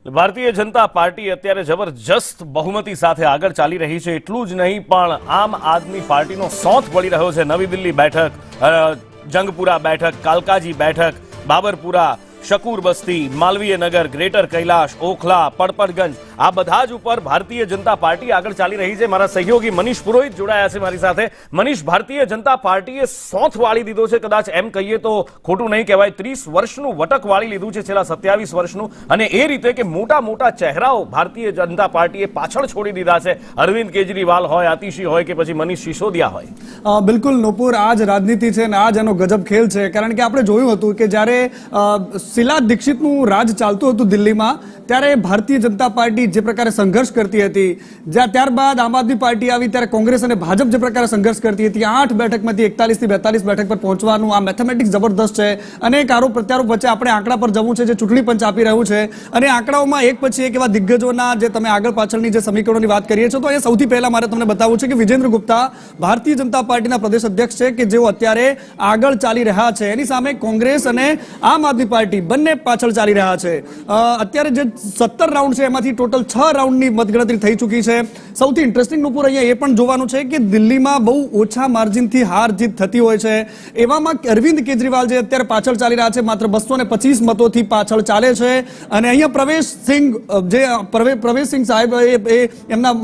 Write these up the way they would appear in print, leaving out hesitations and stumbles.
Bharatiya Janata party અત્યારે જબરજસ્ત બહુમતી સાથે આગળ ચાલી રહી છે। એટલું જ નહીં પણ આમ આદમી પાર્ટીનો સોથ પડી રહ્યો છે। નવી દિલ્હી બેઠક, જંગપુરા બેઠક, કાલકાજી બેઠક, બાબરપુરા, શકુર બસ્તી, માલવીય નગર, ગ્રેટર કૈલાશ, ઓખલા, પડપડગંજ આ બધા જ ઉપર ભારતીય જનતા પાર્ટી આગળ ચાલી રહી છે। મારા સહયોગી મનીષ પુરોહિત જોડાયા છે મારી સાથે। મનીષ, ભારતીય જનતા પાર્ટીએ સોથ વાળી દીધો છે, કદાચ એમ કહીએ તો ખોટું નહીં કહેવાય। 30 વર્ષનું વટક વાળી લીધું છે, છેલ્લા 27 વર્ષનું, અને એ રીતે કે મોટા મોટા ચહેરાઓ ભારતીય જનતા પાર્ટીએ પાછળ છોડી દીધા છે। અરવિંદ કેજરીવાલ હોય, આતિશી હોય કે પછી મનીષ સિસોદિયા હોય। બિલકુલ નૂપુર, આ જ રાજનીતિ છે અને આ જ એનો ગજબ ખેલ છે। કારણ કે આપણે જોયું હતું કે જ્યારે શીલા દીક્ષિતનું રાજ ચાલતું હતું દિલ્હીમાં, ત્યારે ભારતીય જનતા પાર્ટી જે પ્રકારે સંઘર્ષ કરતી હતી, ત્યારબાદ આમ આદમી પાર્ટી આવી ત્યારે કોંગ્રેસ અને ભાજપ જે પ્રકારે સંઘર્ષ કરતી હતી, 8 બેઠકમાંથી 41 થી 42 બેઠક પર પહોંચવાનું આ મેથેમેટિક્સ જબરદસ્ત છે। અનેક આરોપ પ્રત્યારોપ વચ્ચે આપણે આંકડા પર જવું છે, જે ચૂંટણી પંચ આપી રહ્યું છે, અને આંકડાઓમાં એક પછી એક એવા દિગ્ગજોના જે તમે આગળ પાછળની જે સમીકરણોની વાત કરીએ છો, તો એ સૌથી પહેલા મારે તમને બતાવવું છે કે વિજેન્દ્ર ગુપ્તા ભારતીય જનતા પાર્ટીના પ્રદેશ અધ્યક્ષ છે, કે જેઓ અત્યારે આગળ ચાલી રહ્યા છે। એની સામે કોંગ્રેસ અને આમ આદમી પાર્ટી બંને પાછળ ચાલી રહ્યા છે। અત્યારે જે 17 રાઉન્ડ છે એમાંથી ટોટલ 6 રાઉન્ડની મતગણતરી થઈ ચૂકી છે। સૌથી ઇન્ટરેસ્ટિંગ નુપુર અહીંયા એ પણ જોવાનું છે કે દિલ્હીમાં બહુ ઓછા માર્જિનથી હાર જીત થતી હોય છે, એવામાં અરવિંદ કેજરીવાલ જે અત્યારે પાછળ ચાલી રહ્યા છે, માત્ર 225 મતોથી પાછળ ચાલે છે। અને અહીંયા પ્રવેશસિંહ સાહેબ એ એમના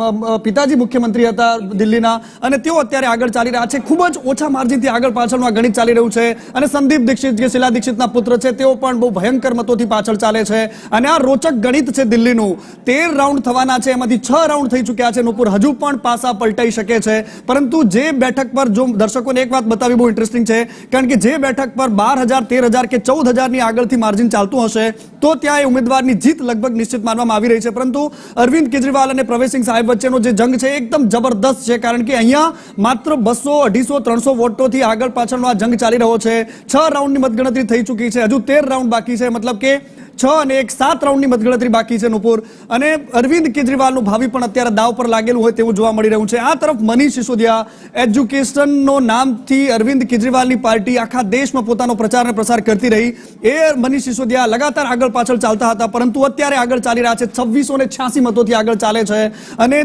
પિતાજી મુખ્યમંત્રી હતા દિલ્હીના, અને તેઓ અત્યારે આગળ ચાલી રહ્યા છે। ખૂબ જ ઓછા માર્જિનથી આગળ પાછળનું આ ગણિત ચાલી રહ્યું છે। અને સંદીપ દીક્ષિત જે શીલા દીક્ષિતના પુત્ર છે, તેઓ પણ બહુ ભયંકર મતોથી પાછળ ચાલે છે। અને આ રોચક ગણિત છે દિલ્હીનું। 13 રાઉન્ડ થવાના છે, એમાંથી 6 રાઉન્ડ થઈ ચૂક્યા છે નુપુર। હજુ પણ પાસા પલટાઈ શકે છે, પરંતુ જે બેઠક પર, જો દર્શકોને એક વાત બતાવી બહુ ઇન્ટરેસ્ટિંગ છે, કારણ કે જે બેઠક પર 12,000, 13,000 કે 14,000 ની આગળથી માર્જિન ચાલતું હશે, તો ત્યાં એ ઉમેદવારની જીત લગભગ નિશ્ચિત માનવામાં આવી રહી છે। પરંતુ અરવિંદ કેજરીવાલ અને પ્રવેશસિંહ સાહેબ વચ્ચેનો જે જંગ છે એકદમ જબરદસ્ત છે, કારણ કે અહીંયા માત્ર 200, 250, 300 વોટોથી આગળ પાછળનો આ જંગ ચાલી રહ્યો છે। 6 રાઉન્ડની મતગણતરી થઈ ચૂકી છે, હજુ 13 રાઉન્ડ બાકી છે, મતલબ કે 6 અને 1 7 રાઉન્ડની મતગણતરી બાકી છે નુપુર। અને અરવિંદ કેજરીવાલનું ભાવિ પણ અત્યારે દાવ પર લાગેલું હોય તેવું જોવા મળી રહ્યું છે। આ તરફ મનીષ સિસોદિયા, એજ્યુકેશનનો નામથી અરવિંદ કેજરીવાલની પાર્ટી આખા દેશમાં પોતાનો પ્રચાર અને પ્રસાર કરતી રહી। એ મનીષ સિસોદિયા લગાતાર આગળ પાછળ ચાલતા હતા, પરંતુ અત્યારે આગળ ચાલી રહ્યા છે, 2686 મતોથી આગળ ચાલે છે। અને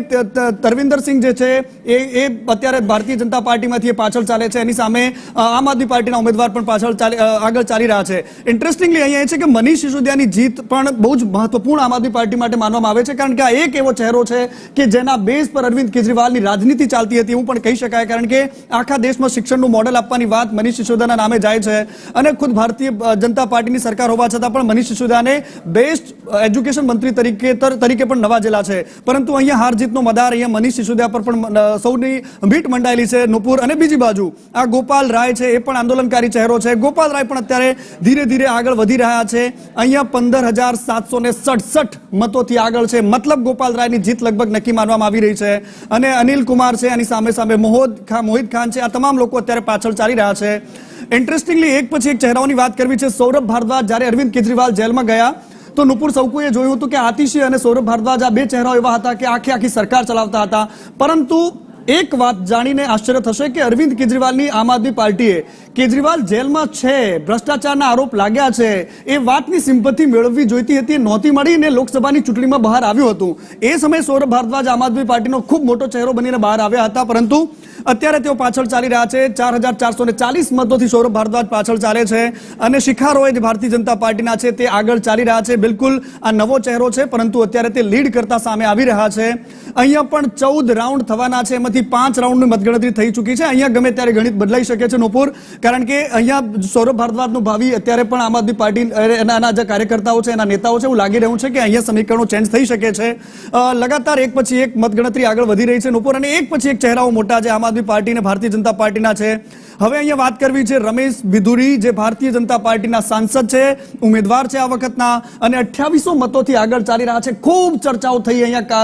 તરવિંદરસિંહ જે છે એ અત્યારે ભારતીય જનતા પાર્ટીમાંથી પાછળ ચાલે છે। એની સામે આમ આદમી પાર્ટીના ઉમેદવાર પણ આગળ ચાલી રહ્યા છે। ઇન્ટરેસ્ટિંગલી અહીંયા એ છે કે મનીષ સિસોદિયા જીત પણ બહુ જ મહત્વપૂર્ણ આમ આદમી પાર્ટી માટે માનવામાં આવે છે, કારણ કે આ એક એવો ચહેરો છે કે જેના બેઝ પર અરવિંદ કેજરીવાલની રાજનીતિ ચાલતી હતી એવું પણ કહી શકાય, કારણ કે આખા દેશમાં શિક્ષણનું મોડેલ આપવાની વાત મનીષ સિસોદિયાના નામે જાય છે। અને ખુદ ભારતીય જનતા પાર્ટીની સરકાર હોવા છતાં પણ મનીષ સિસોદિયાને બેસ્ટ એજ્યુકેશન મંત્રી તરીકે પણ નવાજેલા છે। પરંતુ અહીંયા હાર જીતનો મદાર અહીંયા મનીષ સિસોદિયા પર પણ સૌની ભીટ મંડાયેલી છે નુપુર। અને બીજી બાજુ આ ગોપાલ રાય છે, એ પણ આંદોલનકારી ચહેરો છે। ગોપાલ રાય પણ અત્યારે ધીરે ધીરે આગળ વધી રહ્યા છે। અહીંયા 15,767 મતોથી આગળ છે, મતલબ ગોપાલ રાયની જીત લગભગ નક્કી માનવામાં આવી રહી છે। અને અનિલ કુમાર છે, એની સામે મોહિત ખાન છે, આ તમામ લોકો અત્યારે પાછળ ચાલી રહ્યા છે। ઇન્ટરેસ્ટિંગલી એક પછી એક ચહેરાઓની વાત કરવી છે। સૌરભ ભારદ્વાજ, જ્યારે અરવિંદ કેજરીવાલ જેલમાં ગયા તો નુપુર સૌ કોઈએ જોયું હતું કે આતિશી અને સૌરભ ભારદ્વાજ આ બે ચહેરાઓ એવા હતા કે આખી સરકાર ચલાવતા હતા। પરંતુ એક વાત જાણીને આશ્ચર્ય થશે કે અરવિંદ કેજરીવાલની આમ આદમી પાર્ટીએ કેજરીવાલ જેલમાં છે, ભ્રષ્ટાચારના આરોપ લાગ્યા છે, એ વાતની સિમ્પથી મેળવવી જોઈતી હતી, નહોતી મળી, ને લોકસભાની ચૂંટણીમાં બહાર આવ્યું હતું। એ સમયે સૌરભ ભારદ્વાજ આમ આદમી પાર્ટીનો ખૂબ મોટો ચહેરો બનીને બહાર આવ્યા હતા, પરંતુ અત્યારે તેઓ પાછળ ચાલી રહ્યા છે। 4,440 મતોથી સૌરભ ભારદ્વાજ પાછળ ચાલે છે, અને શિખા રોય જે ભારતીય જનતા પાર્ટીના છે તે આગળ ચાલી રહ્યા છે। બિલકુલ આ નવો ચહેરો છે, પરંતુ અત્યારે તે લીડ કરતા સામે આવી રહ્યા છે। અહીંયા પણ 14 રાઉન્ડ થવાના છે, એમાંથી 5 રાઉન્ડની મતગણતરી થઈ ચૂકી છે। અહીંયા ગમે ત્યારે ગણિત બદલાઈ શકે છે નુપુર, કારણ કે અહીંયા સૌરભ ભારદ્વાજનું ભાવિ અત્યારે પણ આમ આદમી પાર્ટી એના જે કાર્યકર્તાઓ છે, એના નેતાઓ છે, એવું લાગી રહ્યું છે કે અહીંયા સમીકરણો ચેન્જ થઈ શકે છે। લગાતાર એક પછી એક મતગણતરી આગળ વધી રહી છે નુપુર, અને એક પછી એક ચહેરાઓ મોટા છે આમ આદમી પાર્ટી અને ભારતીય જનતા પાર્ટીના છે। હવે અહીંયા વાત કરવી છે રમેશ બિધુરી, જે ભારતીય જનતા પાર્ટીના સાંસદ છે, ઉમેદવાર છે આ વખતના, અને 2800 મતોથી આગળ ચાલી રહ્યા છે। ખૂબ ચર્ચાઓ થઈ અહીંયા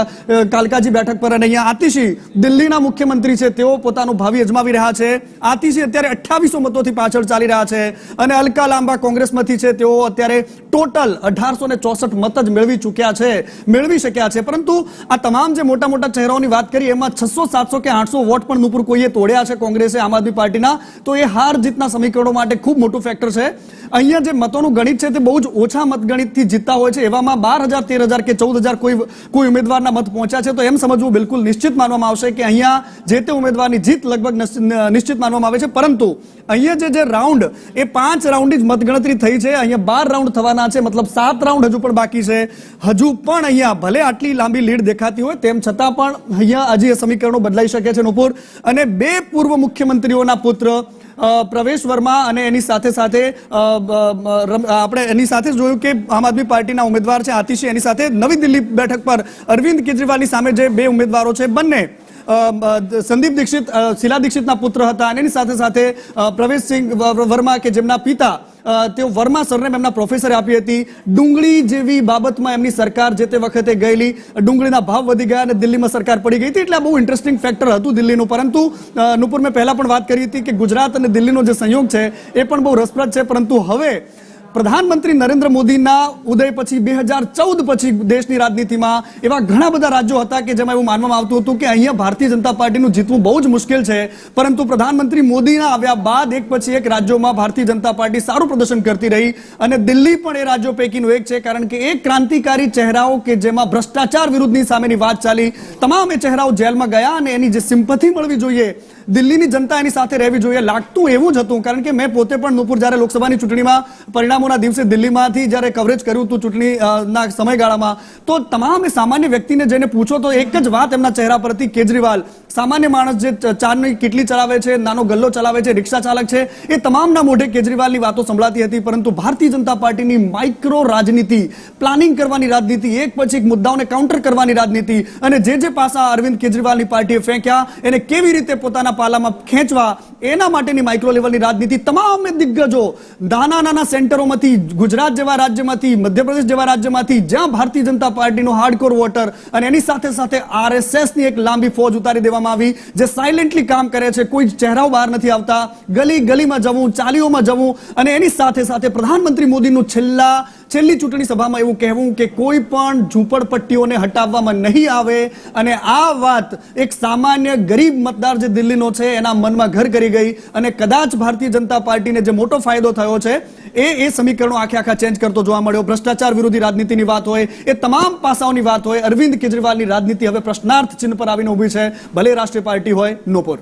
કાલકાજી બેઠક પર, અને અહીંયા આતિશી દિલ્હીના દિલ્હીના મુખ્યમંત્રી છે તેઓ પોતાનું ભાવિ અજમાવી રહ્યા છે. આતિશી અત્યારે 2800 મતોથી પાછળ ચાલી રહ્યા છે અને અલકા લાંબા કોંગ્રેસમાંથી છે તેઓ અત્યારે ટોટલ 1864 મત જ મેળવી શક્યા છે. પરંતુ આ તમામ જે મોટા મોટા ચહેરાઓની વાત કરી એમાં 600 700 કે 800 વોટ પણ નુપુર કોઈએ તોડ્યા છે કોંગ્રેસે, આમ આદમી પાર્ટીના, તો એ હાર જીતના સમીકરણો માટે ખૂબ મોટું ફેક્ટર છે. અહીંયા જે મતોનું ગણિત છે તે બહુ જ ઓછા મતગણિતથી જીતતા હોય છે. એવામાં 12,000 13,000 કે 14,000 કોઈ ઉમેદવારના મત પહોંચ્યા છે તો એમ સમજવું બિલકુલ નિશ્ચિત માનવામાં આવશે કે અહીંયા જે તે ઉમેદવારની જીત લગભગ નિશ્ચિત માનવામાં આવે છે. પરંતુ અહીંયા જે રાઉન્ડ એ 5 રાઉન્ડની જ મતગણતરી થઈ છે. અહીંયા 12 રાઉન્ડ થવાના છે, મતલબ 7 રાઉન્ડ હજુ પણ બાકી છે. હજુ પણ અહીંયા ભલે આટલી લાંબી લીડ દેખાતી હોય તેમ છતાં પણ અહીંયા હજી એ સમીકરણો બદલાઈ શકે છે નુપુર. અને 2 પૂર્વ મુખ્યમંત્રીઓના પુત્ર પ્રવેશ વર્મા અને એની સાથે આપણે એની સાથે જોયું કે આમ આદમી પાર્ટીના ઉમેદવાર છે આતિશી, એની સાથે નવી દિલ્હી બેઠક પર અરવિંદ કેજરીવાલની સામે જે 2 ઉમેદવારો છે બંને સંદીપ દીક્ષિત, શીલા દીક્ષિતના પુત્ર હતા અને એની સાથે પ્રવેશસિંહ વર્મા કે જેમના પિતા તેઓ વર્મા સરનેમ એમના પ્રોફેસરે આપી હતી. ડુંગળી જેવી બાબતમાં એમની સરકાર જે તે વખતે ગયેલી, ડુંગળીના ભાવ વધી ગયા અને દિલ્હીમાં સરકાર પડી ગઈ હતી, એટલે આ બહુ ઇન્ટરેસ્ટિંગ ફેક્ટર હતું દિલ્હીનું. પરંતુ નુપુર મેં પહેલા પણ વાત કરી હતી કે ગુજરાત અને દિલ્હીનો જે સંયોગ છે એ પણ બહુ રસપ્રદ છે. પરંતુ હવે પ્રધાનમંત્રી નરેન્દ્ર મોદીના ઉદય પછી 2014 પછી દેશની રાજનીતિમાં એવા ઘણા બધા રાજ્યો હતા કે જેમાં એવું માનવામાં આવતું હતું કે અહીંયા ભારતીય જનતા પાર્ટીનું જીતવું બહુ જ મુશ્કેલ છે. પરંતુ પ્રધાનમંત્રી મોદીના આવ્યા બાદ એક પછી એક રાજ્યોમાં ભારતીય જનતા પાર્ટી સારું પ્રદર્શન કરતી રહી અને દિલ્હી પણ એ રાજ્યો પૈકીનું એક છે. કારણ કે એક ક્રાંતિકારી ચહેરાઓ કે જેમાં ભ્રષ્ટાચાર વિરુદ્ધની સામેની વાત ચાલી, તમામ એ ચહેરાઓ જેલમાં ગયા અને એની જે સિમ્પથી મળવી જોઈએ, દિલ્હીની જનતા એની સાથે રહેવી જોઈએ, લાગતું એવું જ હતું. કારણ કે મેં પોતે પણ નુપુર જ્યારે લોકસભાની ચૂંટણીમાં પરિણામોના દિવસે દિલ્હીમાંથી જ્યારે કવરેજ કર્યું હતું ચૂંટણીના સમયગાળામાં, તો તમામ સામાન્ય વ્યક્તિને જઈને પૂછો તો એક જ વાત એમના ચહેરા પર હતી, કેજરીવાલ. સામાન્ય માણસ જે ચાની કીટલી ચલાવે છે, નાનો ગલ્લો ચલાવે છે, રિક્ષા ચાલક છે, એ તમામના મોઢે કેજરીવાલની વાતો સંભળાતી હતી. પરંતુ ભારતીય જનતા પાર્ટીની માઇક્રો રાજનીતિ, પ્લાનિંગ કરવાની રાજનીતિ, એક પછી એક મુદ્દાઓને કાઉન્ટર કરવાની રાજનીતિ અને જે પાસા અરવિંદ કેજરીવાલની પાર્ટીએ ફેંક્યા એને કેવી રીતે પોતાના પાલામાં ખેંચવા, એના માટેની માઇક્રો લેવલની રાજનીતિ તમામ દિગ્ગજો નાના સેન્ટરોમાંથી, ગુજરાત જેવા રાજ્યમાંથી, મધ્યપ્રદેશ જેવા રાજ્યમાંથી, જ્યાં ભારતીય જનતા પાર્ટીનો હાર્ડકોર વોટર અને એની સાથે આરએસએસની એક લાંબી ફોજ ઉતારી દેવામાં આવી, જે સાયલેન્ટલી કામ કરે છે, કોઈ ચહેરાઓ બહાર નથી આવતા, ગલીમાં જવું, ચાલીઓમાં જવું અને એની સાથે પ્રધાનમંત્રી મોદીનું છેલ્લી ચૂંટણી સભામાં એવું કહેવું કે કોઈ પણ ઝૂંપડપટ્ટીઓને હટાવવામાં નહીં આવે. અને આ વાત એક સામાન્ય ગરીબ મતદાર જે દિલ્હીનો છે એના મનમાં ઘર કરી ગઈ અને કદાચ ભારતીય જનતા પાર્ટીને જે મોટો ફાયદો થયો છે એ સમીકરણો આખા ચેન્જ કરતો જોવા મળ્યો. ભ્રષ્ટાચાર વિરોધી રાજનીતિની વાત હોય, એ તમામ પાસાઓની વાત હોય, અરવિંદ કેજરીવાલની રાજનીતિ હવે પ્રશ્નાર્થ ચિહ્ન પર આવીને ઊભી છે, ભલે રાષ્ટ્રીય પાર્ટી હોય નુપુર.